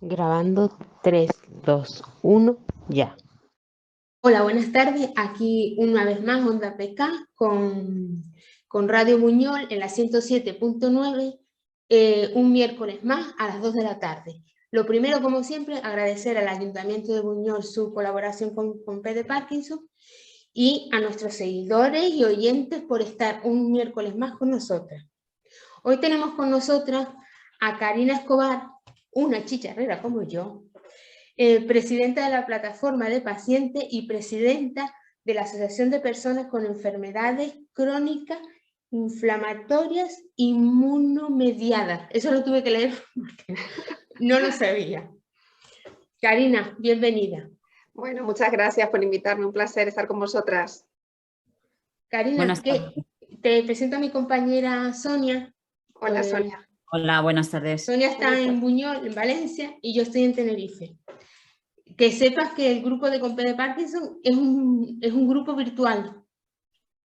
Grabando 3, 2, 1, ya. Hola, buenas tardes. Aquí una vez más Onda PK con Radio Buñol en la 107.9, un miércoles más a las 2 de la tarde. Lo primero, como siempre, agradecer al Ayuntamiento de Buñol su colaboración con P de Parkinson y a nuestros seguidores y oyentes por estar un miércoles más con nosotras. Hoy tenemos con nosotras a Karina Escobar, una chicharrera como yo, presidenta de la plataforma de pacientes y presidenta de la Asociación de Personas con Enfermedades Crónicas Inflamatorias Inmunomediadas. Eso lo tuve que leer porque no lo sabía. Karina, bienvenida. Bueno, muchas gracias por invitarme, un placer estar con vosotras. Karina, te presento a mi compañera Sonia. Hola, Sonia. Hola, buenas tardes. Sonia está en Buñol, en Valencia, y yo estoy en Tenerife. Que sepas que el grupo de Compe de Parkinson es un grupo virtual.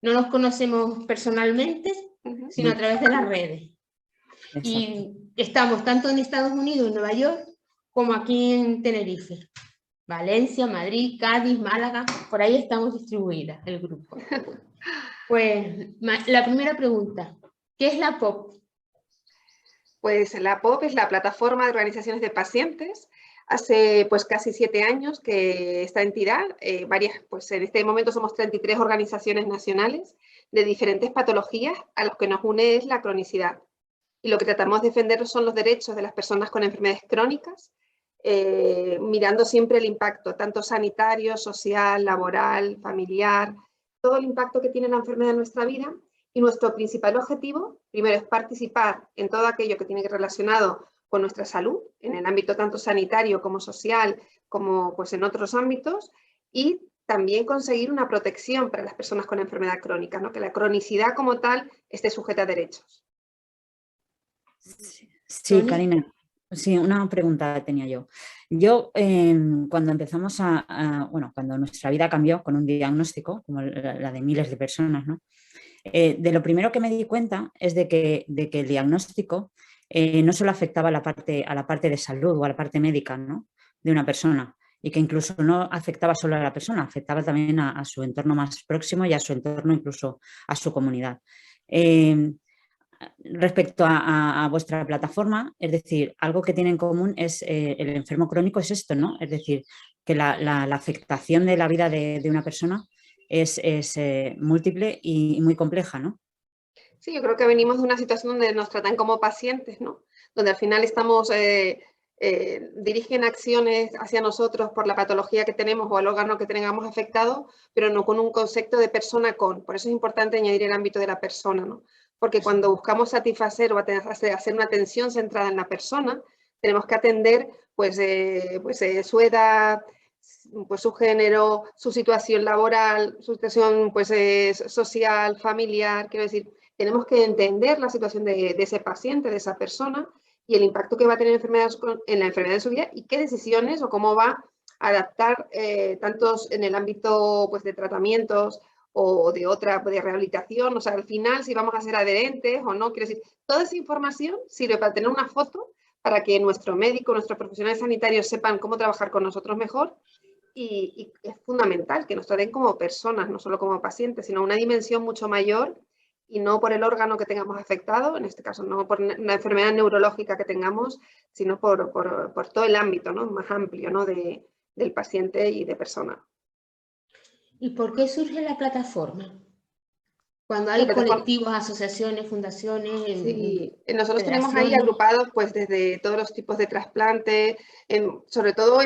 No nos conocemos personalmente, sino a través de las redes. Exacto. Y estamos tanto en Estados Unidos, en Nueva York, como aquí en Tenerife. Valencia, Madrid, Cádiz, Málaga, por ahí estamos distribuidas, el grupo. Pues la primera pregunta, ¿qué es la POP? Pues la POP es la Plataforma de Organizaciones de Pacientes. Hace pues casi 7 años que esta entidad, pues en este momento somos 33 organizaciones nacionales de diferentes patologías, a los que nos une es la cronicidad. Y lo que tratamos de defender son los derechos de las personas con enfermedades crónicas, mirando siempre el impacto, tanto sanitario, social, laboral, familiar, todo el impacto que tiene la enfermedad en nuestra vida. Y nuestro principal objetivo, primero, es participar en todo aquello que tiene que relacionado con nuestra salud, en el ámbito tanto sanitario como social, como pues, en otros ámbitos, y también conseguir una protección para las personas con enfermedad crónica, ¿no? Que la cronicidad como tal esté sujeta a derechos. Sí, Karina. Sí, una pregunta tenía yo. Yo, cuando empezamos cuando nuestra vida cambió con un diagnóstico, como la de miles de personas, ¿no? De lo primero que me di cuenta es de que el diagnóstico no solo afectaba a la parte de salud o a la parte médica, ¿no? De una persona, y que incluso no afectaba solo a la persona, afectaba también a su entorno más próximo y a su entorno, incluso a su comunidad. Respecto a vuestra plataforma, es decir, algo que tiene en común es el enfermo crónico es esto, ¿no? Es decir, que la afectación de la vida de una persona es múltiple y muy compleja, ¿no? Sí, yo creo que venimos de una situación donde nos tratan como pacientes, ¿no? Donde al final estamos, dirigen acciones hacia nosotros por la patología que tenemos o el órgano que tengamos afectado, pero no con un concepto de persona con. Por eso es importante añadir el ámbito de la persona, ¿no? Porque cuando buscamos satisfacer o hacer una atención centrada en la persona, tenemos que atender su edad, pues su género, su situación laboral, su situación pues, social, familiar, quiero decir, tenemos que entender la situación de ese paciente, de esa persona, y el impacto que va a tener en la enfermedad de su vida y qué decisiones o cómo va a adaptar tantos en el ámbito pues, de tratamientos o de rehabilitación, o sea, al final si vamos a ser adherentes o no, quiero decir, toda esa información sirve para tener una foto para que nuestro médico, nuestros profesionales sanitarios sepan cómo trabajar con nosotros mejor y es fundamental que nos traten como personas, no solo como pacientes, sino una dimensión mucho mayor y no por el órgano que tengamos afectado, en este caso no por una enfermedad neurológica que tengamos, sino por todo el ámbito, ¿no? Más amplio, ¿no? del paciente y de persona. ¿Y por qué surge la plataforma? Cuando hay colectivos, asociaciones, fundaciones. Sí, nosotros tenemos ahí agrupados pues desde todos los tipos de trasplante, sobre todo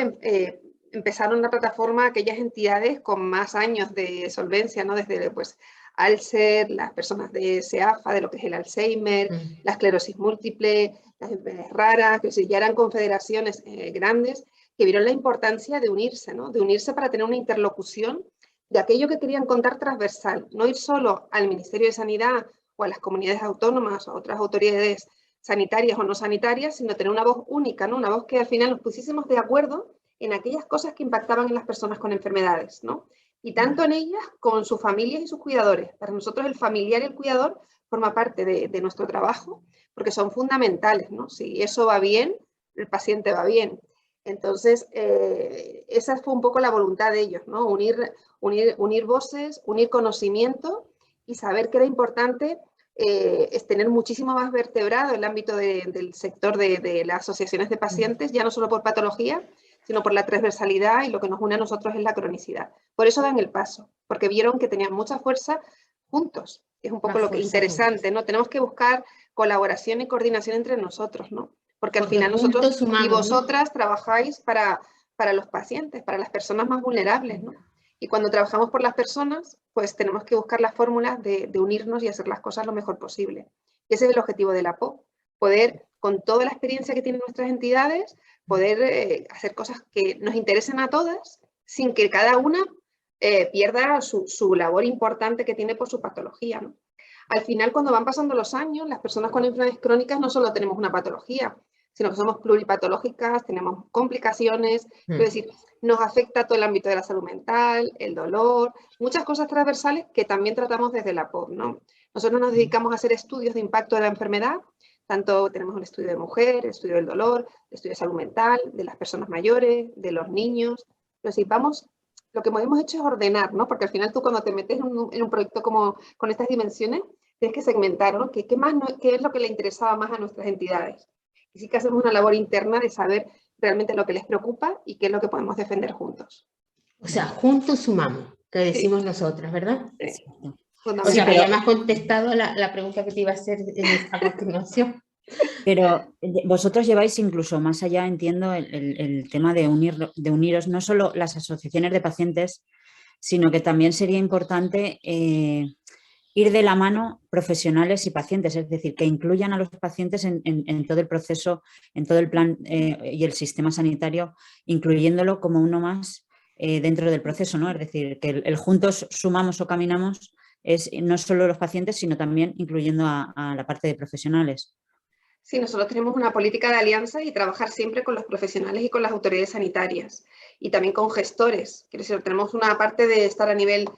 empezaron la plataforma aquellas entidades con más años de solvencia, ¿no? Desde pues Alzheimer, las personas de SEAFA, de lo que es el Alzheimer, la esclerosis múltiple, las enfermedades raras, que ya eran confederaciones grandes que vieron la importancia de unirse, ¿no? De unirse para tener una interlocución de aquello que querían contar transversal, no ir solo al Ministerio de Sanidad o a las comunidades autónomas o a otras autoridades sanitarias o no sanitarias, sino tener una voz única, ¿no? Una voz que al final nos pusiésemos de acuerdo en aquellas cosas que impactaban en las personas con enfermedades, ¿no? Y tanto en ellas como en sus familias y sus cuidadores. Para nosotros el familiar y el cuidador forma parte de nuestro trabajo porque son fundamentales, ¿no? Si eso va bien, el paciente va bien. Entonces, esa fue un poco la voluntad de ellos, ¿no? Unir voces, unir conocimiento y saber que era importante es tener muchísimo más vertebrado el ámbito del sector de las asociaciones de pacientes, ya no solo por patología, sino por la transversalidad, y lo que nos une a nosotros es la cronicidad. Por eso dan el paso, porque vieron que tenían mucha fuerza juntos. Es un poco lo que interesante, ¿no? Tenemos que buscar colaboración y coordinación entre nosotros, ¿no? Porque al final nosotros sumamos, y vosotras, ¿no?, trabajáis para los pacientes, para las personas más vulnerables, ¿no? Y cuando trabajamos por las personas, pues tenemos que buscar las fórmulas de unirnos y hacer las cosas lo mejor posible. Y ese es el objetivo de la PO, poder, con toda la experiencia que tienen nuestras entidades, poder hacer cosas que nos interesen a todas, sin que cada una pierda su labor importante que tiene por su patología, ¿no? Al final, cuando van pasando los años, las personas con enfermedades crónicas no solo tenemos una patología, sino que somos pluripatológicas, tenemos complicaciones, es decir, nos afecta todo el ámbito de la salud mental, el dolor, muchas cosas transversales que también tratamos desde la POB, ¿no? Nosotros nos dedicamos a hacer estudios de impacto de la enfermedad, tanto tenemos un estudio de mujer, el estudio del dolor, el estudio de salud mental, de las personas mayores, de los niños. Es decir, lo que hemos hecho es ordenar, ¿no? Porque al final tú cuando te metes en un proyecto como con estas dimensiones, tienes que segmentar, ¿no? ¿Qué es lo que le interesaba más a nuestras entidades? Y sí que hacemos una labor interna de saber realmente lo que les preocupa y qué es lo que podemos defender juntos. O sea, juntos sumamos, que decimos nosotras, ¿verdad? Sí. O sea, que ya me has contestado la pregunta que te iba a hacer a continuación. Pero vosotros lleváis incluso más allá, entiendo, el tema de uniros no solo las asociaciones de pacientes, sino que también sería importante ir de la mano profesionales y pacientes, es decir, que incluyan a los pacientes en todo el proceso, en todo el plan y el sistema sanitario, incluyéndolo como uno más dentro del proceso, ¿no? Es decir, que el juntos sumamos o caminamos es no solo los pacientes, sino también incluyendo a la parte de profesionales. Sí, nosotros tenemos una política de alianza y trabajar siempre con los profesionales y con las autoridades sanitarias y también con gestores. Quiero decir, tenemos una parte de estar a nivel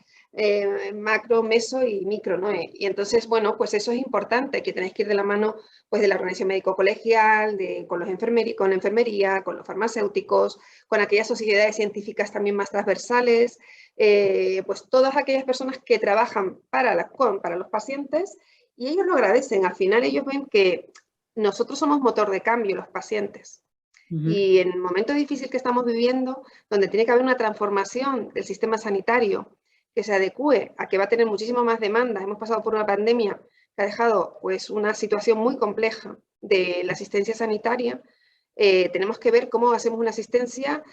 macro, meso y micro, ¿no? Y entonces, bueno, pues eso es importante, que tenéis que ir de la mano pues, de la organización médico-colegial, con la enfermería, con los farmacéuticos, con aquellas sociedades científicas también más transversales, pues todas aquellas personas que trabajan para los pacientes, y ellos lo agradecen. Al final ellos ven que nosotros somos motor de cambio, los pacientes. Y en el momento difícil que estamos viviendo, donde tiene que haber una transformación del sistema sanitario que se adecue a que va a tener muchísimo más demanda. Hemos pasado por una pandemia que ha dejado pues, una situación muy compleja de la asistencia sanitaria. Tenemos que ver cómo hacemos una asistencia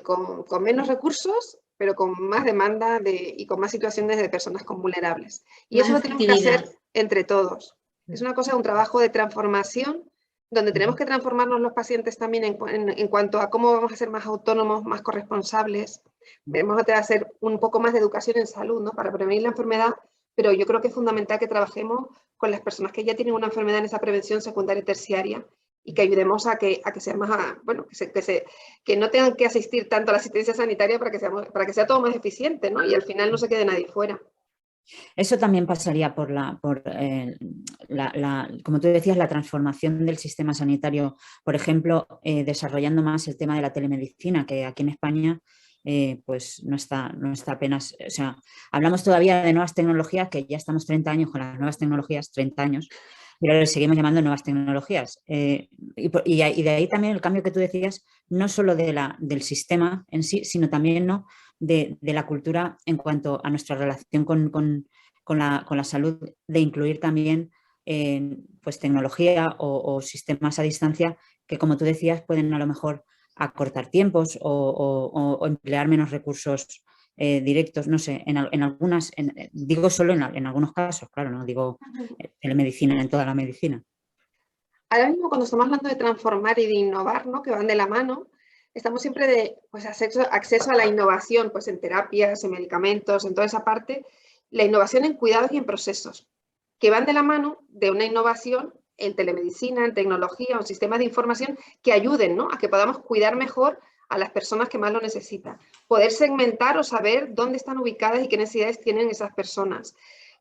con menos recursos, pero con más demanda y con más situaciones de personas vulnerables. Y eso lo tenemos que hacer entre todos. Es una cosa, un trabajo de transformación, donde tenemos que transformarnos los pacientes también en cuanto a cómo vamos a ser más autónomos, más corresponsables. Vamos a hacer un poco más de educación en salud, ¿no? Para prevenir la enfermedad, pero yo creo que es fundamental que trabajemos con las personas que ya tienen una enfermedad en esa prevención secundaria y terciaria y que ayudemos a que sea más, bueno, que no tengan que asistir tanto a la asistencia sanitaria para que sea todo más eficiente, ¿no? Y al final no se quede nadie fuera. Eso también pasaría por como tú decías, la transformación del sistema sanitario, por ejemplo, desarrollando más el tema de la telemedicina, que aquí en España pues no está apenas, o sea, hablamos todavía de nuevas tecnologías, que ya estamos 30 años con las nuevas tecnologías, 30 años, pero le seguimos llamando nuevas tecnologías. Y de ahí también el cambio que tú decías, no solo del sistema en sí, sino también, ¿no?, de la cultura en cuanto a nuestra relación con la salud, de incluir también pues tecnología o sistemas a distancia que, como tú decías, pueden a lo mejor acortar tiempos o emplear menos recursos directos, no sé, digo solo en algunos casos, claro, no digo telemedicina en toda la medicina. Ahora mismo cuando estamos hablando de transformar y de innovar, ¿no?, que van de la mano, estamos siempre de pues, acceso a la innovación, pues en terapias, en medicamentos, en toda esa parte, la innovación en cuidados y en procesos, que van de la mano de una innovación en telemedicina, en tecnología, en sistemas de información que ayuden, ¿no?, a que podamos cuidar mejor a las personas que más lo necesitan. Poder segmentar o saber dónde están ubicadas y qué necesidades tienen esas personas.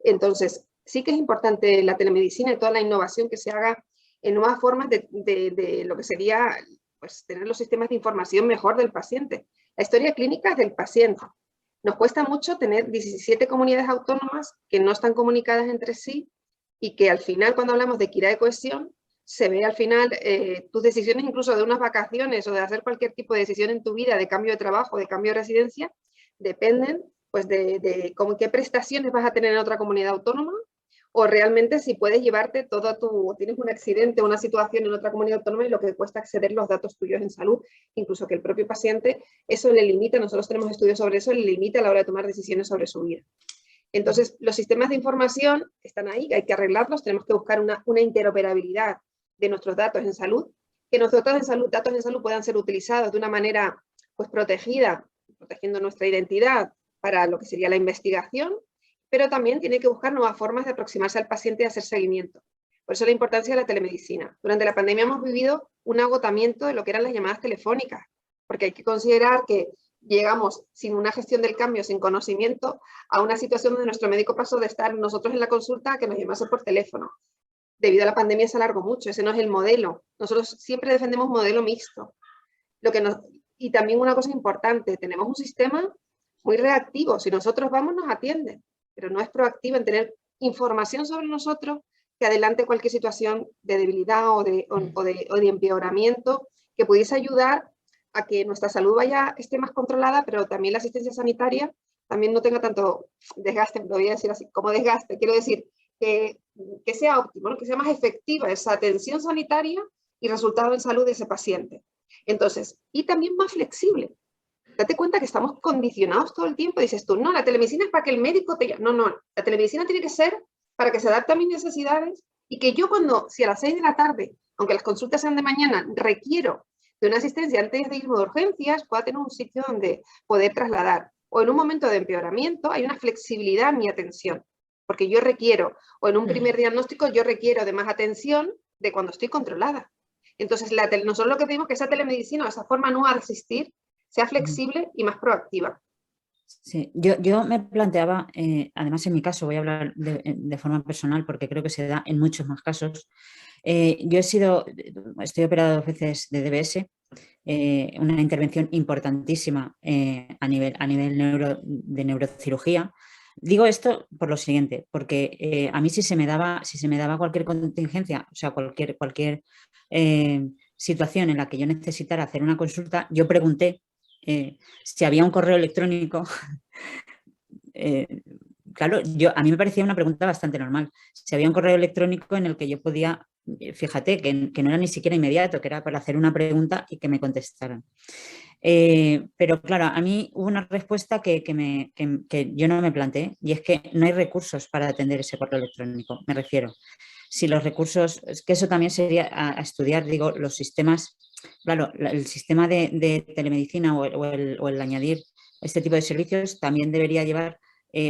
Entonces, sí que es importante la telemedicina y toda la innovación que se haga en nuevas formas de lo que sería pues, tener los sistemas de información mejor del paciente. La historia clínica es del paciente. Nos cuesta mucho tener 17 comunidades autónomas que no están comunicadas entre sí y que al final, cuando hablamos de equidad de cohesión, se ve al final tus decisiones incluso de unas vacaciones o de hacer cualquier tipo de decisión en tu vida, de cambio de trabajo, de cambio de residencia, dependen pues de qué prestaciones vas a tener en otra comunidad autónoma, o realmente si puedes llevarte tienes un accidente o una situación en otra comunidad autónoma y lo que cuesta acceder los datos tuyos en salud, incluso que el propio paciente, eso le limita, nosotros tenemos estudios sobre eso, le limita a la hora de tomar decisiones sobre su vida. Entonces, los sistemas de información están ahí, hay que arreglarlos, tenemos que buscar una interoperabilidad de nuestros datos en salud, que nuestros datos en salud puedan ser utilizados de una manera pues, protegida, protegiendo nuestra identidad para lo que sería la investigación, pero también tiene que buscar nuevas formas de aproximarse al paciente y hacer seguimiento. Por eso la importancia de la telemedicina. Durante la pandemia hemos vivido un agotamiento de lo que eran las llamadas telefónicas, porque hay que considerar que llegamos sin una gestión del cambio, sin conocimiento, a una situación donde nuestro médico pasó de estar nosotros en la consulta a que nos llamase por teléfono. Debido a la pandemia se alargó mucho, ese no es el modelo. Nosotros siempre defendemos modelo mixto. Y también una cosa importante, tenemos un sistema muy reactivo. Si nosotros vamos, nos atienden, pero no es proactivo en tener información sobre nosotros que adelante cualquier situación de debilidad o de empeoramiento que pudiese ayudar a que nuestra salud esté más controlada, pero también la asistencia sanitaria también no tenga tanto desgaste, lo voy a decir así, como desgaste. Quiero decir que sea óptimo, ¿no? Que sea más efectiva esa atención sanitaria y resultado en salud de ese paciente. Entonces, y también más flexible. Date cuenta que estamos condicionados todo el tiempo. Dices tú, no, la telemedicina es para que el médico te llame. No, la telemedicina tiene que ser para que se adapte a mis necesidades y que yo si a las 6 de la tarde, aunque las consultas sean de mañana, requiero de una asistencia antes de irme de urgencias, pueda tener un sitio donde poder trasladar. O en un momento de empeoramiento hay una flexibilidad en mi atención, porque yo requiero, o en un primer diagnóstico yo requiero de más atención de cuando estoy controlada. Entonces, nosotros lo que pedimos es que esa telemedicina, o esa forma nueva de asistir, sea flexible y más proactiva. Sí, yo me planteaba, además en mi caso, voy a hablar de forma personal porque creo que se da en muchos más casos. Yo estoy operado 2 veces de DBS, una intervención importantísima a nivel de neurocirugía. Digo esto por lo siguiente, porque a mí si se me daba cualquier contingencia, o sea, cualquier situación en la que yo necesitara hacer una consulta, yo pregunté si había un correo electrónico. Claro, a mí me parecía una pregunta bastante normal. Si había un correo electrónico en el que yo podía, fíjate, que no era ni siquiera inmediato, que era para hacer una pregunta y que me contestaran. Pero claro, a mí hubo una respuesta que yo no me planteé, y es que no hay recursos para atender ese correo electrónico, me refiero. Si los recursos, es que eso también sería a estudiar, digo, los sistemas, claro, el sistema de telemedicina o el añadir este tipo de servicios también debería llevar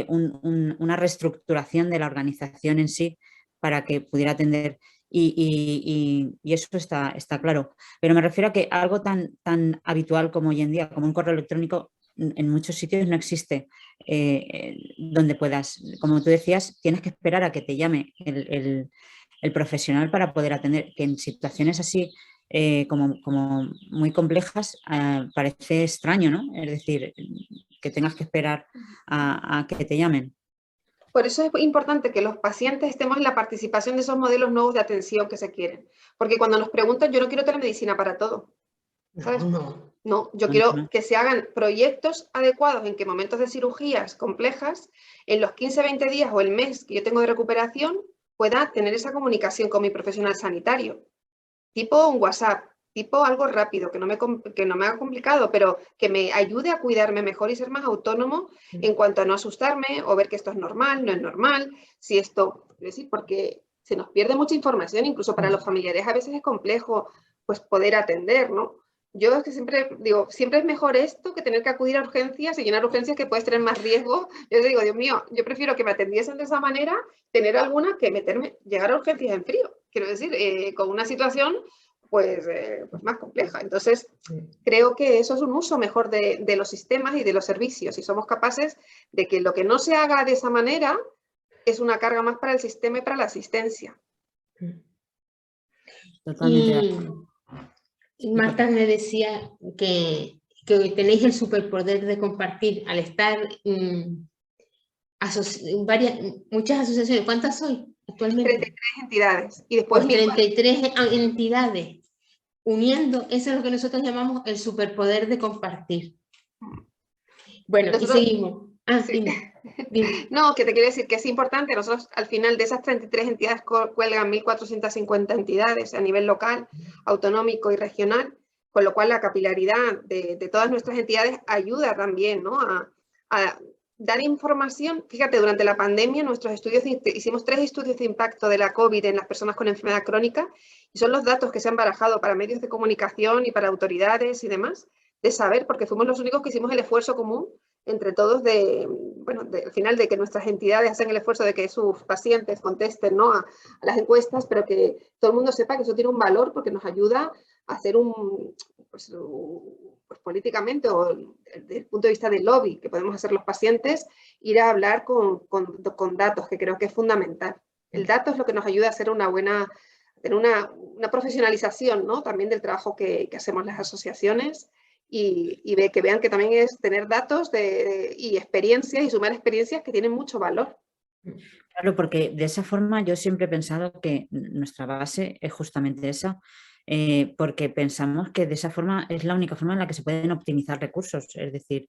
una reestructuración de la organización en sí para que pudiera atender. Y eso está claro. Pero me refiero a que algo tan habitual como hoy en día, como un correo electrónico, en muchos sitios no existe, donde puedas, como tú decías, tienes que esperar a que te llame el profesional para poder atender, que en situaciones así como muy complejas parece extraño, ¿no? Es decir, que tengas que esperar a que te llamen. Por eso es importante que los pacientes estemos en la participación de esos modelos nuevos de atención que se quieren. Porque cuando nos preguntan, yo no quiero telemedicina para todo. ¿Sabes? No, yo quiero que se hagan proyectos adecuados en que momentos de cirugías complejas, en los 15-20 días o el mes que yo tengo de recuperación, pueda tener esa comunicación con mi profesional sanitario. Tipo un WhatsApp, tipo algo rápido, que no me haga complicado, pero que me ayude a cuidarme mejor y ser más autónomo en cuanto a no asustarme o ver que esto es normal, no es normal, si esto, es decir, porque se nos pierde mucha información, incluso para los familiares a veces es complejo pues poder atender, ¿no? Yo es que siempre digo, siempre es mejor esto que tener que acudir a urgencias y llenar urgencias que puedes tener más riesgo. Yo digo, Dios mío, yo prefiero que me atendiesen de esa manera, tener alguna que llegar a urgencias en frío. Quiero decir, con una situación pues más compleja. Entonces, creo que eso es un uso mejor de los sistemas y de los servicios. Y somos capaces de que lo que no se haga de esa manera es una carga más para el sistema y para la asistencia. Totalmente de acuerdo. Y Marta me decía que tenéis el superpoder de compartir al estar muchas asociaciones. ¿Cuántas sois actualmente? 33 entidades. Y después Pues 33 entidades uniendo, eso es lo que nosotros llamamos el superpoder de compartir. Bueno, nosotros, y seguimos. Sí. Dime. No, que te quiero decir que es importante. Nosotros al final de esas 33 entidades cuelgan 1.450 entidades a nivel local, autonómico y regional, con lo cual la capilaridad de todas nuestras entidades ayuda también, ¿no? a dar información. Fíjate, durante la pandemia nuestros estudios, hicimos 3 estudios de impacto de la COVID en las personas con enfermedad crónica y son los datos que se han barajado para medios de comunicación y para autoridades y demás, de saber, porque fuimos los únicos que hicimos el esfuerzo común entre todos al final de que nuestras entidades hacen el esfuerzo de que sus pacientes contesten, ¿no? a las encuestas, pero que todo el mundo sepa que eso tiene un valor porque nos ayuda a hacer pues políticamente o desde el punto de vista del lobby que podemos hacer los pacientes, ir a hablar con datos, que creo que es fundamental. El dato es lo que nos ayuda a hacer tener una profesionalización, ¿no? También del trabajo que hacemos las asociaciones. Y que vean que también es tener datos y experiencias y sumar experiencias que tienen mucho valor. Claro, porque de esa forma yo siempre he pensado que nuestra base es justamente esa, porque pensamos que de esa forma es la única forma en la que se pueden optimizar recursos, es decir,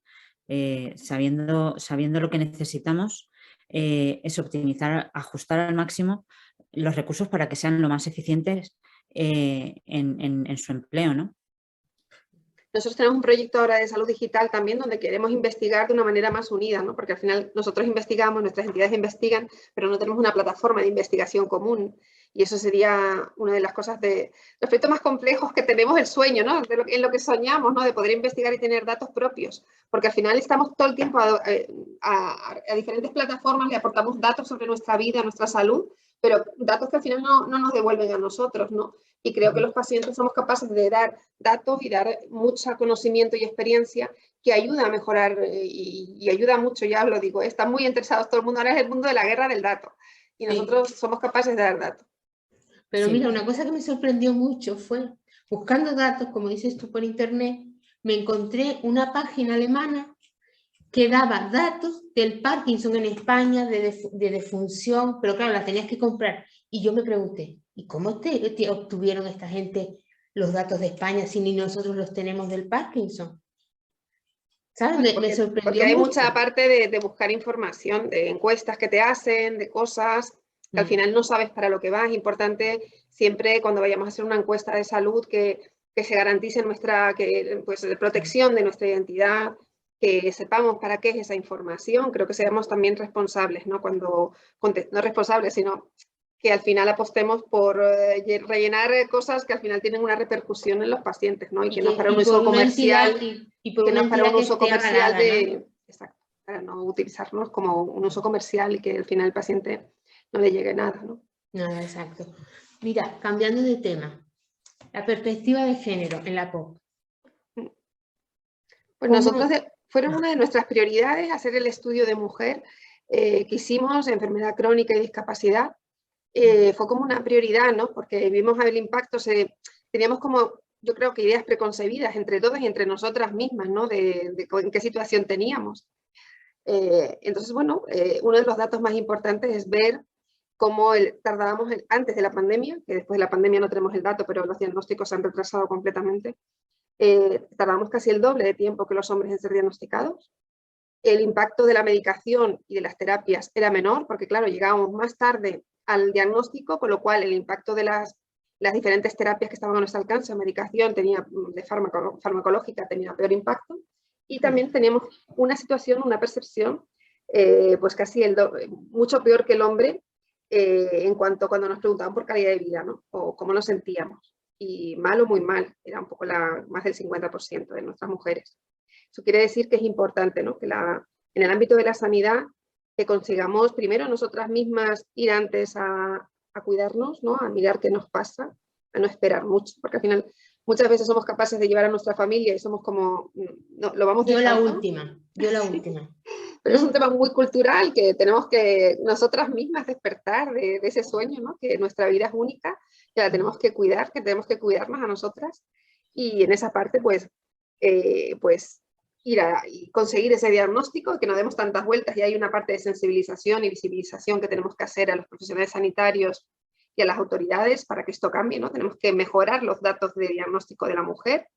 sabiendo lo que necesitamos, es optimizar, ajustar al máximo los recursos para que sean lo más eficientes en su empleo, ¿no? Nosotros tenemos un proyecto ahora de salud digital también donde queremos investigar de una manera más unida, ¿no? Porque al final nosotros investigamos, nuestras entidades investigan, pero no tenemos una plataforma de investigación común. Y eso sería una de las cosas los proyectos más complejos que tenemos, el sueño, ¿no? En lo que soñamos, ¿no? De poder investigar y tener datos propios. Porque al final estamos todo el tiempo a diferentes plataformas, le aportamos datos sobre nuestra vida, nuestra salud, pero datos que al final no nos devuelven a nosotros, ¿no? Y creo que los pacientes somos capaces de dar datos y dar mucho conocimiento y experiencia que ayuda a mejorar y ayuda mucho, ya os lo digo, están muy interesados todo el mundo, ahora es el mundo de la guerra del dato y nosotros somos capaces de dar datos. Pero mira, una cosa que me sorprendió mucho fue, buscando datos, como dices tú por internet, me encontré una página alemana que daba datos del Parkinson en España, de defunción, pero claro, las tenías que comprar. Y yo me pregunté, ¿y cómo obtuvieron esta gente los datos de España si ni nosotros los tenemos del Parkinson? ¿Sabes? Me sorprendió porque hay mucho. mucha parte de buscar información, de encuestas que te hacen, de cosas que al final no sabes para lo que va. Es importante siempre cuando vayamos a hacer una encuesta de salud que se garantice nuestra protección de nuestra identidad, que sepamos para qué es esa información. Creo que seamos también responsables, ¿no? No responsables, sino que al final apostemos por rellenar cosas que al final tienen una repercusión en los pacientes, ¿no? Y que no para un uso comercial, exacto, para no utilizarnos como un uso comercial y que al final al paciente no le llegue nada, ¿no? Nada, exacto. Mira, cambiando de tema, la perspectiva de género en la POC. Pues nosotros fueron una de nuestras prioridades hacer el estudio de mujer que hicimos, enfermedad crónica y discapacidad. Fue como una prioridad, ¿no? Porque vimos el impacto, teníamos como, yo creo que ideas preconcebidas entre todas y entre nosotras mismas, ¿no? De en qué situación teníamos. Entonces, bueno, uno de los datos más importantes es ver cómo tardábamos antes de la pandemia, que después de la pandemia no tenemos el dato, pero los diagnósticos se han retrasado completamente. Tardamos casi el doble de tiempo que los hombres en ser diagnosticados. El impacto de la medicación y de las terapias era menor, porque claro, llegábamos más tarde al diagnóstico, con lo cual el impacto de las diferentes terapias que estaban a nuestro alcance, medicación de farmacológica tenía peor impacto, y también teníamos una situación, una percepción, pues casi mucho peor que el hombre en cuanto cuando nos preguntaban por calidad de vida, ¿no? O cómo nos sentíamos. Y mal o muy mal, era un poco más del 50% de nuestras mujeres. Eso quiere decir que es importante, ¿no? Que en el ámbito de la sanidad que consigamos primero nosotras mismas ir antes a cuidarnos, ¿no? A mirar qué nos pasa, a no esperar mucho, porque al final muchas veces somos capaces de llevar a nuestra familia y somos como, no, lo vamos dejando. Yo la última. Pero es un tema muy cultural que tenemos que nosotras mismas despertar de ese sueño, ¿no? Que nuestra vida es única que la tenemos que cuidar, que tenemos que cuidarnos a nosotras, y en esa parte pues ir a y conseguir ese diagnóstico, que no demos tantas vueltas, y hay una parte de sensibilización y visibilización que tenemos que hacer a los profesionales sanitarios y a las autoridades para que esto cambie, ¿no? Tenemos que mejorar los datos de diagnóstico de la mujer,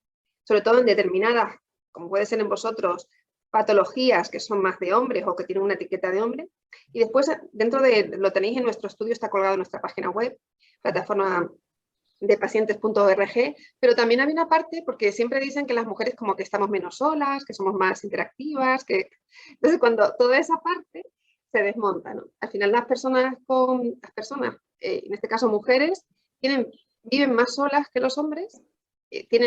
sobre todo en determinadas, como puede ser en vosotros, patologías que son más de hombres o que tienen una etiqueta de hombre. Y después, dentro de, lo tenéis en nuestro estudio, está colgado en nuestra página web, plataforma de pacientes.org, pero también hay una parte, porque siempre dicen que las mujeres como que estamos menos solas, que somos más interactivas, que... Entonces cuando toda esa parte se desmonta, ¿no? Al final las personas, en este caso mujeres, viven más solas que los hombres,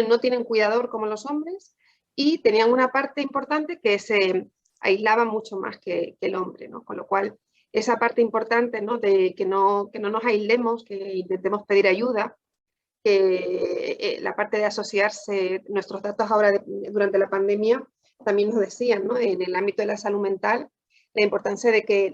no tienen cuidador como los hombres, y tenían una parte importante que se aislaba mucho más que el hombre, ¿no? Con lo cual, esa parte importante, ¿no? De que no nos aislemos, que intentemos pedir ayuda, que la parte de asociarse, nuestros datos ahora durante la pandemia también nos decían, ¿no? En el ámbito de la salud mental, la importancia de que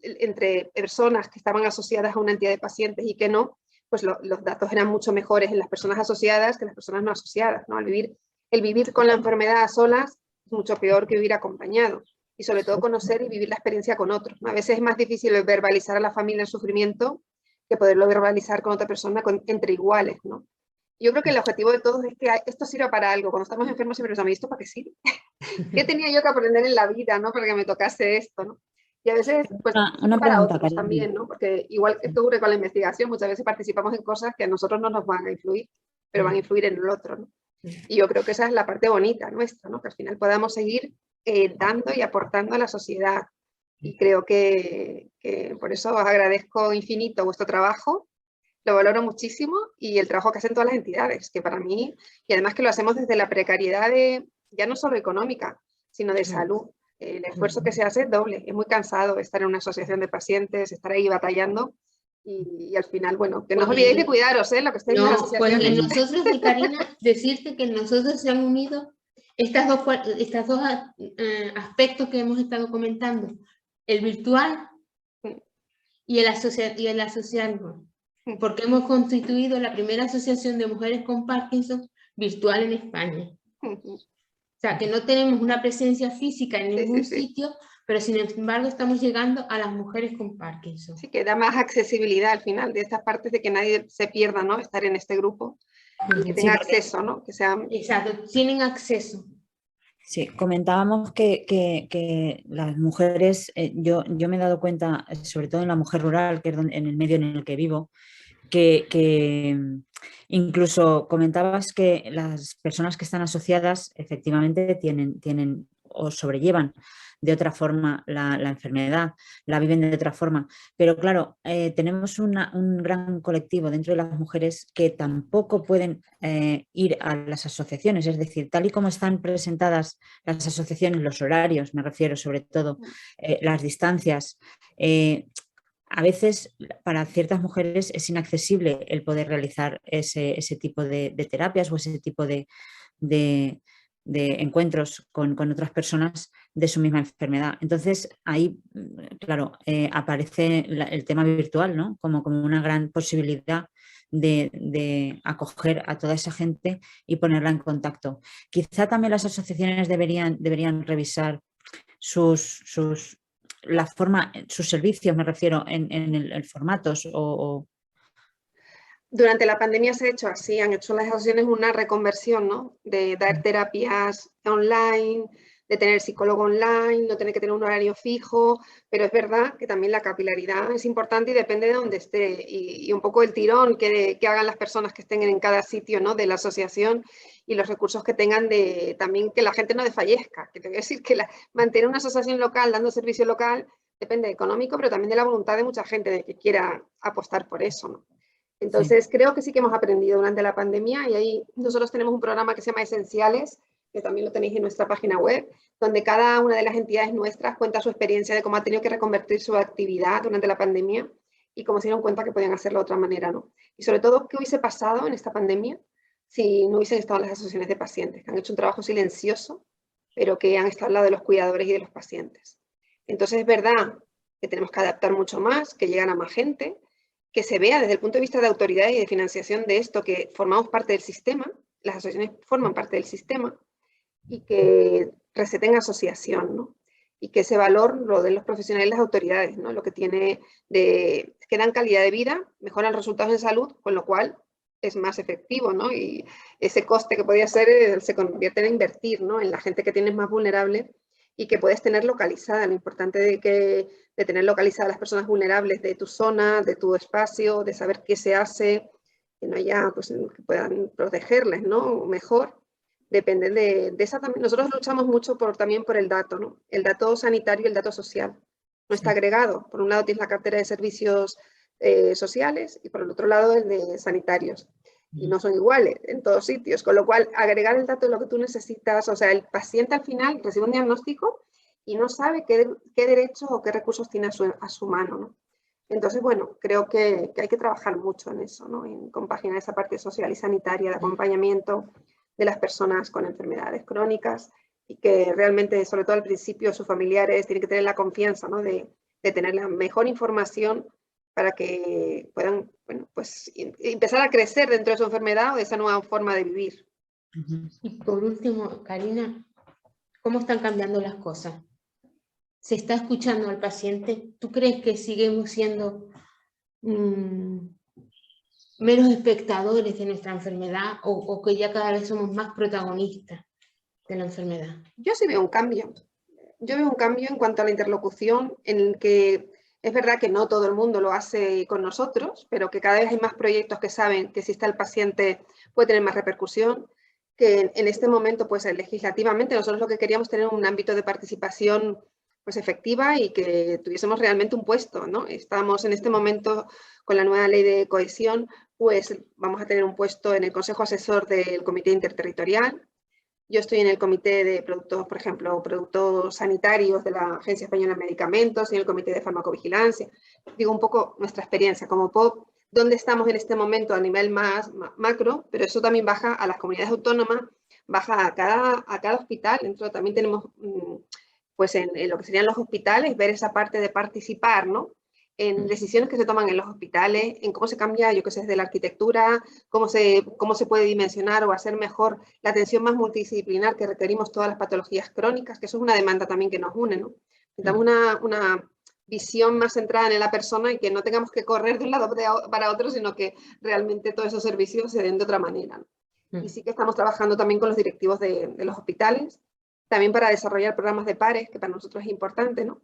entre personas que estaban asociadas a una entidad de pacientes y que no, pues los datos eran mucho mejores en las personas asociadas que en las personas no asociadas, ¿no? El vivir con la enfermedad a solas es mucho peor que vivir acompañado, y sobre todo conocer y vivir la experiencia con otros, ¿no? A veces es más difícil verbalizar a la familia el sufrimiento que poderlo verbalizar con otra persona entre iguales, ¿no? Yo creo que el objetivo de todos es que esto sirva para algo. Cuando estamos enfermos siempre pensamos, ¿y esto para qué sirve? ¿Qué tenía yo que aprender en la vida, ¿no? Para que me tocase esto, ¿no? Y a veces, pues, Una para pregunta, otros Karina. también, ¿no? Porque igual que ocurre con la investigación, muchas veces participamos en cosas que a nosotros no nos van a influir, pero van a influir en el otro, ¿no? Y yo creo que esa es la parte bonita nuestra, ¿no? Que al final podamos seguir dando y aportando a la sociedad. Y creo que por eso os agradezco infinito vuestro trabajo, lo valoro muchísimo, y el trabajo que hacen todas las entidades, que para mí, y además que lo hacemos desde la precariedad ya no solo económica, sino de salud. El esfuerzo que se hace es doble, es muy cansado estar en una asociación de pacientes, estar ahí batallando, y al final, bueno, que no os olvidéis de cuidaros, lo que estáis en las No, pues asociaciones. en nosotros, Karina, decirte que en nosotros se han unido estos dos aspectos que hemos estado comentando, el virtual y el asociarnos, porque hemos constituido la primera asociación de mujeres con Parkinson virtual en España. O sea, que no tenemos una presencia física en ningún sitio, pero sin embargo estamos llegando a las mujeres con Parkinson. Sí, que da más accesibilidad al final de estas partes, de que nadie se pierda, ¿no? Estar en este grupo y que tenga acceso, ¿no? Que sea... Exacto, tienen acceso. Sí, comentábamos que las mujeres, yo me he dado cuenta, sobre todo en la mujer rural, que es en el medio en el que vivo, que incluso comentabas que las personas que están asociadas efectivamente tienen o sobrellevan de otra forma la enfermedad, la viven de otra forma. Pero claro, tenemos un gran colectivo dentro de las mujeres que tampoco pueden ir a las asociaciones, es decir, tal y como están presentadas las asociaciones, los horarios, me refiero sobre todo, las distancias, a veces para ciertas mujeres es inaccesible el poder realizar ese tipo de terapias o ese tipo de encuentros con otras personas de su misma enfermedad. Entonces ahí, claro, aparece el tema virtual, ¿no? Como una gran posibilidad de acoger a toda esa gente y ponerla en contacto. Quizá también las asociaciones deberían revisar sus servicios, me refiero, en el formatos o... Durante la pandemia se ha hecho así, han hecho las asociaciones una reconversión, ¿no? De dar terapias online, de tener psicólogo online, no tener que tener un horario fijo, pero es verdad que también la capilaridad es importante y depende de dónde esté, y un poco el tirón que hagan las personas que estén en cada sitio, ¿no? De la asociación, y los recursos que tengan también que la gente no desfallezca, que te voy a decir que mantener una asociación local dando servicio local depende económico, pero también de la voluntad de mucha gente de que quiera apostar por eso, ¿no? Entonces, creo que sí que hemos aprendido durante la pandemia, y ahí nosotros tenemos un programa que se llama Esenciales, que también lo tenéis en nuestra página web, donde cada una de las entidades nuestras cuenta su experiencia de cómo ha tenido que reconvertir su actividad durante la pandemia y cómo se dieron cuenta que podían hacerlo de otra manera, ¿no? Y sobre todo, ¿qué hubiese pasado en esta pandemia si no hubiesen estado las asociaciones de pacientes, que han hecho un trabajo silencioso, pero que han estado al lado de los cuidadores y de los pacientes? Entonces, es verdad que tenemos que adaptar mucho más, que llegan a más gente, que se vea desde el punto de vista de autoridad y de financiación de esto, que formamos parte del sistema, las asociaciones forman parte del sistema, y que receten asociación, ¿no? Y que ese valor lo den los profesionales y las autoridades, ¿no? Lo que tiene de que dan calidad de vida, mejoran resultados en salud, con lo cual es más efectivo, ¿no? Y ese coste que podía ser se convierte en invertir, ¿no? En la gente que tienes más vulnerable y que puedes tener localizada. Lo importante de tener localizadas a las personas vulnerables de tu zona, de tu espacio, de saber qué se hace, que no haya, pues, que puedan protegerles, ¿no? Mejor. Depende de esa también. Nosotros luchamos mucho también por el dato, ¿no? El dato sanitario y el dato social. No está agregado. Por un lado tienes la cartera de servicios sociales y por el otro lado el de sanitarios. Y no son iguales en todos sitios. Con lo cual, agregar el dato de lo que tú necesitas, o sea, el paciente al final recibe un diagnóstico y no sabe qué derechos o qué recursos tiene a su mano, ¿no? Entonces, bueno, creo que hay que trabajar mucho en eso, ¿no? En compaginar esa parte social y sanitaria de acompañamiento de las personas con enfermedades crónicas y que realmente, sobre todo al principio, sus familiares tienen que tener la confianza, ¿no? de tener la mejor información para que puedan, bueno, pues, empezar a crecer dentro de su enfermedad o de esa nueva forma de vivir. Y por último, Karina, ¿cómo están cambiando las cosas? ¿Se está escuchando al paciente? ¿Tú crees que seguimos siendo meros espectadores de nuestra enfermedad o que ya cada vez somos más protagonistas de la enfermedad? Yo sí veo un cambio. Yo veo un cambio en cuanto a la interlocución, en el que es verdad que no todo el mundo lo hace con nosotros, pero que cada vez hay más proyectos que saben que si está el paciente puede tener más repercusión, que en este momento, pues legislativamente, nosotros lo que queríamos tener un ámbito de participación pues efectiva y que tuviésemos realmente un puesto, ¿no? Estamos en este momento con la nueva ley de cohesión, pues vamos a tener un puesto en el Consejo Asesor del Comité Interterritorial. Yo estoy en el comité de productos, por ejemplo, productos sanitarios de la Agencia Española de Medicamentos y en el comité de farmacovigilancia. Digo un poco nuestra experiencia como POP, dónde estamos en este momento a nivel más macro, pero eso también baja a las comunidades autónomas, baja a cada hospital. Dentro también tenemos, pues en lo que serían los hospitales, ver esa parte de participar, ¿no? En decisiones que se toman en los hospitales, en cómo se cambia, yo qué sé, desde la arquitectura, cómo se puede dimensionar o hacer mejor la atención más multidisciplinar que requerimos todas las patologías crónicas, que eso es una demanda también que nos une, ¿no? Necesitamos una visión más centrada en la persona y que no tengamos que correr de un lado para otro, sino que realmente todos esos servicios se den de otra manera, ¿no? Y sí que estamos trabajando también con los directivos de los hospitales, también para desarrollar programas de pares, que para nosotros es importante, ¿no?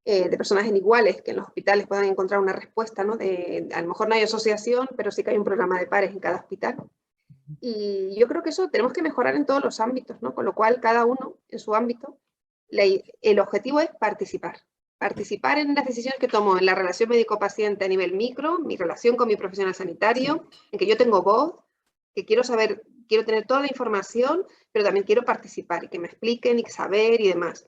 De personas en iguales, que en los hospitales puedan encontrar una respuesta, ¿no? A lo mejor no hay asociación, pero sí que hay un programa de pares en cada hospital. Y yo creo que eso tenemos que mejorar en todos los ámbitos, ¿no? Con lo cual, cada uno en su ámbito, el objetivo es participar. Participar en las decisiones que tomo en la relación médico-paciente a nivel micro, mi relación con mi profesional sanitario, en que yo tengo voz, que quiero saber, quiero tener toda la información, pero también quiero participar y que me expliquen y saber y demás.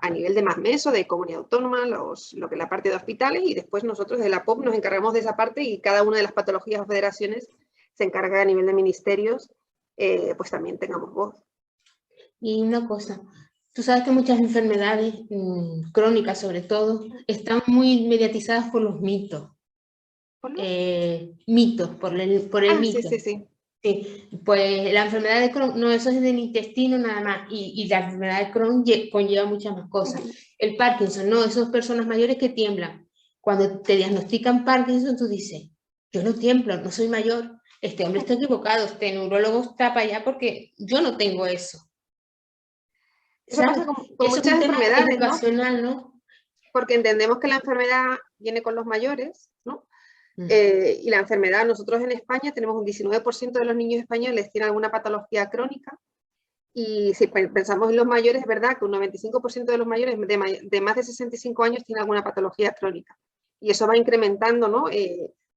A nivel de más meso, de comunidad autónoma, lo que es la parte de hospitales, y después nosotros de la POP nos encargamos de esa parte y cada una de las patologías o federaciones se encarga a nivel de ministerios, pues también tengamos voz. Y una cosa, tú sabes que muchas enfermedades crónicas sobre todo están muy mediatizadas por los mitos. Mitos, por el mito. Sí. Sí, pues la enfermedad de Crohn, no, eso es del intestino nada más, y la enfermedad de Crohn conlleva muchas más cosas. El Parkinson, no, esas personas mayores que tiemblan. Cuando te diagnostican Parkinson, tú dices, yo no tiemblo, no soy mayor, este hombre está equivocado, este neurólogo está para allá porque yo no tengo eso. Eso pasa con muchas enfermedades, educacional, ¿no? Porque entendemos que la enfermedad viene con los mayores, ¿no? Y la enfermedad, nosotros en España tenemos un 19% de los niños españoles tienen alguna patología crónica, y si pensamos en los mayores, es verdad que un 95% de los mayores de más de 65 años tienen alguna patología crónica, y eso va incrementando, ¿no?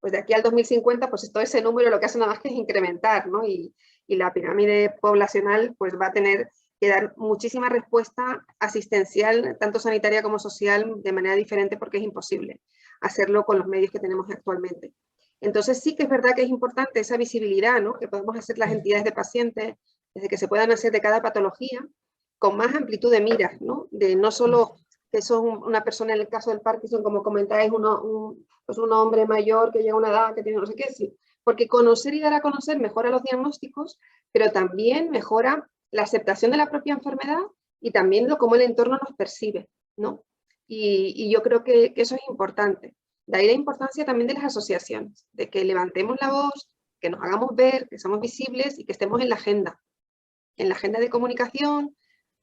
Pues de aquí al 2050, pues todo ese número lo que hace nada más que es incrementar, ¿no? Y la pirámide poblacional pues va a tener que dar muchísima respuesta asistencial, tanto sanitaria como social, de manera diferente, porque es imposible hacerlo con los medios que tenemos actualmente. Entonces sí que es verdad que es importante esa visibilidad, ¿no? Que podemos hacer las entidades de pacientes, desde que se puedan hacer de cada patología, con más amplitud de miras, ¿no? De no solo que son una persona, en el caso del Parkinson, como comentáis, pues un hombre mayor que llega a una edad que tiene no sé qué, sí. Porque conocer y dar a conocer mejora los diagnósticos, pero también mejora la aceptación de la propia enfermedad y también cómo el entorno nos percibe, ¿no? Y yo creo que eso es importante. De ahí la importancia también de las asociaciones, de que levantemos la voz, que nos hagamos ver, que somos visibles y que estemos en la agenda de comunicación,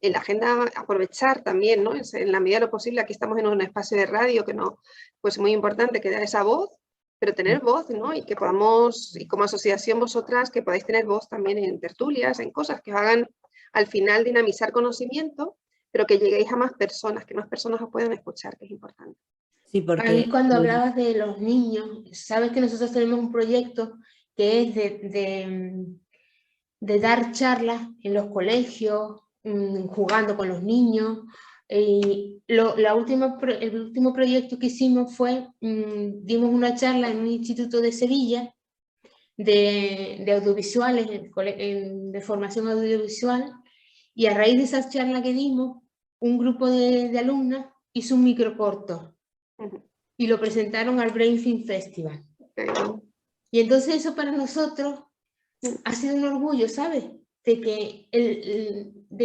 en la agenda aprovechar también, ¿no? En la medida de lo posible, aquí estamos en un espacio de radio que no, pues muy importante que da esa voz, pero tener voz, ¿no? Y que podamos, y como asociación vosotras, que podáis tener voz también en tertulias, en cosas que os hagan al final dinamizar conocimiento, pero que lleguéis a más personas, que más personas os puedan escuchar, que es importante. Sí, A mí porque cuando hablabas de los niños, sabes que nosotros tenemos un proyecto que es de dar charlas en los colegios, jugando con los niños. El último proyecto que hicimos fue, dimos una charla en un instituto de Sevilla de audiovisuales, de formación audiovisual, y a raíz de esa charla que dimos, un grupo de alumnas hizo un microcorto y lo presentaron al Brain Film Festival. Y entonces eso para nosotros ha sido un orgullo, ¿sabes? De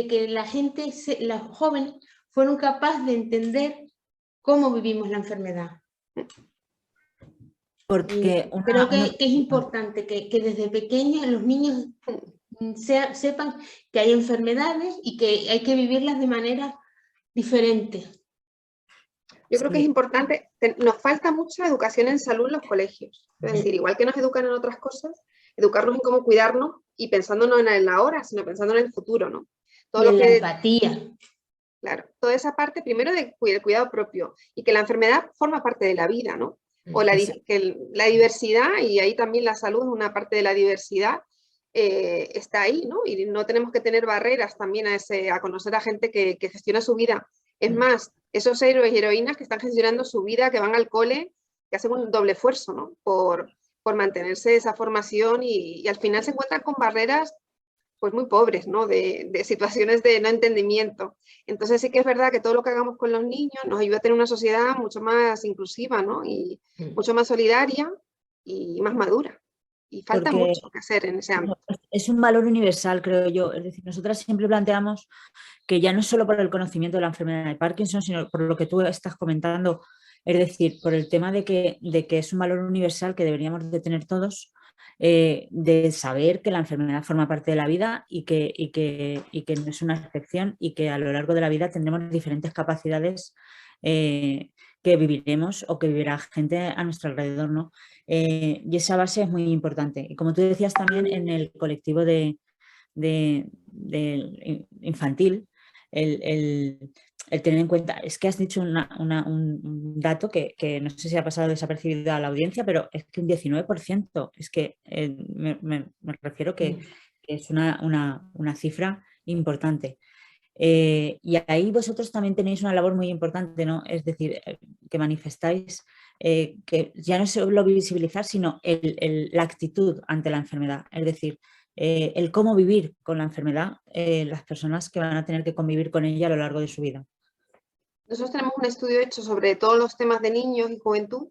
que la gente, las jóvenes, fueron capaces de entender cómo vivimos la enfermedad. porque Creo que es importante que desde pequeños los niños sepan que hay enfermedades y que hay que vivirlas de manera diferente. Yo creo que es importante, nos falta mucha educación en salud en los colegios. Es decir, igual que nos educan en otras cosas, educarnos en cómo cuidarnos y pensando no en el ahora, sino pensando en el futuro, ¿no? Todo y la empatía. Claro, toda esa parte primero del cuidado propio y que la enfermedad forma parte de la vida, ¿no? O que la diversidad, y ahí también la salud es una parte de la diversidad, está ahí, ¿no? Y no tenemos que tener barreras también a conocer a gente que gestiona su vida. Es más, esos héroes y heroínas que están gestionando su vida, que van al cole, que hacen un doble esfuerzo, ¿no? Por mantenerse esa formación y al final se encuentran con barreras pues muy pobres, ¿no? De situaciones de no entendimiento. Entonces sí que es verdad que todo lo que hagamos con los niños nos ayuda a tener una sociedad mucho más inclusiva, ¿no? Y mucho más solidaria y más madura. Y falta mucho que hacer en ese ámbito. Es un valor universal, creo yo. Es decir, nosotras siempre planteamos que ya no es solo por el conocimiento de la enfermedad de Parkinson, sino por lo que tú estás comentando, es decir, por el tema de que es un valor universal que deberíamos de tener todos, de saber que la enfermedad forma parte de la vida y que no es una excepción y que a lo largo de la vida tendremos diferentes capacidades que viviremos o que vivirá gente a nuestro alrededor, ¿no? Y esa base es muy importante. Y como tú decías también en el colectivo de infantil, el tener en cuenta, es que has dicho un dato que no sé si ha pasado desapercibido a la audiencia, pero es que un 19%, es que me refiero que es una cifra importante. Y ahí vosotros también tenéis una labor muy importante, ¿no? Es decir, que manifestáis que ya no solo visibilizar, sino la actitud ante la enfermedad, es decir, el cómo vivir con la enfermedad, las personas que van a tener que convivir con ella a lo largo de su vida. Nosotros tenemos un estudio hecho sobre todos los temas de niños y juventud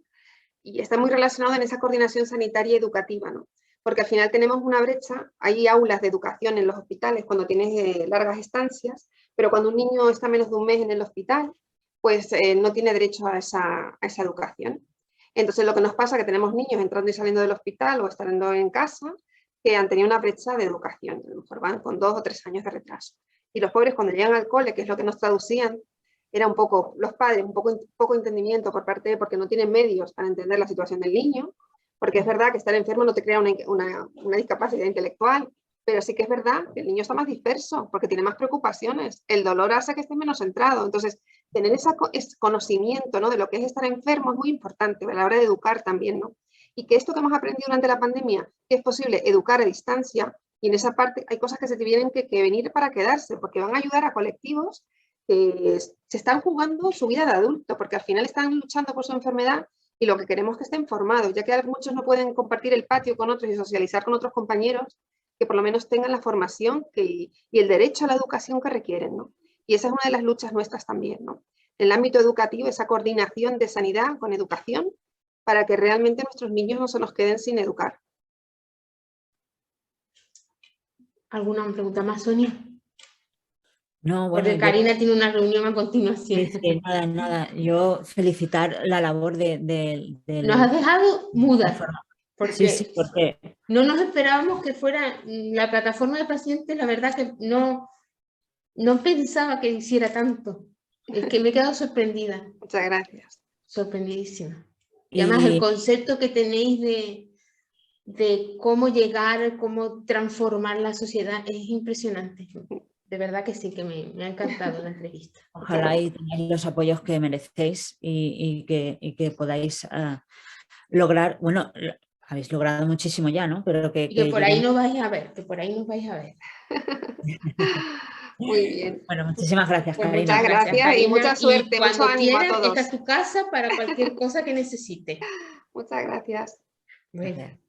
y está muy relacionado en esa coordinación sanitaria y educativa, ¿no? Porque al final tenemos una brecha, hay aulas de educación en los hospitales cuando tienes largas estancias, pero cuando un niño está menos de un mes en el hospital, pues no tiene derecho a esa educación. Entonces lo que nos pasa es que tenemos niños entrando y saliendo del hospital o estando en casa que han tenido una brecha de educación, a lo mejor van con 2 o 3 años de retraso. Y los pobres cuando llegan al cole, que es lo que nos traducían, era un poco, los padres, un poco entendimiento porque no tienen medios para entender la situación del niño, porque es verdad que estar enfermo no te crea una discapacidad intelectual, pero sí que es verdad que el niño está más disperso, porque tiene más preocupaciones, el dolor hace que esté menos centrado, entonces tener ese conocimiento, ¿no? De lo que es estar enfermo es muy importante a la hora de educar también, ¿no? Y que esto que hemos aprendido durante la pandemia, que es posible educar a distancia, y en esa parte hay cosas que se tienen que venir para quedarse, porque van a ayudar a colectivos que se están jugando su vida de adulto, porque al final están luchando por su enfermedad y lo que queremos es que estén formados, ya que muchos no pueden compartir el patio con otros y socializar con otros compañeros, que por lo menos tengan la formación y el derecho a la educación que requieren, ¿no? Y esa es una de las luchas nuestras también, ¿no? en el ámbito educativo, esa coordinación de sanidad con educación, para que realmente nuestros niños no se nos queden sin educar. ¿Alguna pregunta más, Sonia? No, bueno, Porque Karina tiene una reunión a continuación. sí, nada. Yo felicitar la labor del... Nos has dejado mudas, porque, Sí, porque no nos esperábamos que fuera la plataforma de pacientes, la verdad que no pensaba que hiciera tanto. Es que me he quedado sorprendida. Muchas gracias. Sorprendidísima. Y además el concepto que tenéis de cómo llegar, cómo transformar la sociedad es impresionante. De verdad que sí, que me ha encantado la entrevista. Ojalá y tengáis los apoyos que merecéis y que podáis lograr, bueno, habéis logrado muchísimo ya, ¿no? Pero que por ahí nos vais a ver, que por ahí nos vais a ver. Muy bien. Bueno, muchísimas gracias, Pues Karina. Muchas gracias Karina, y mucha suerte, y mucho cuando ánimo a quieras, todos. esta es tu casa para cualquier cosa que necesites. Muchas gracias. Bueno.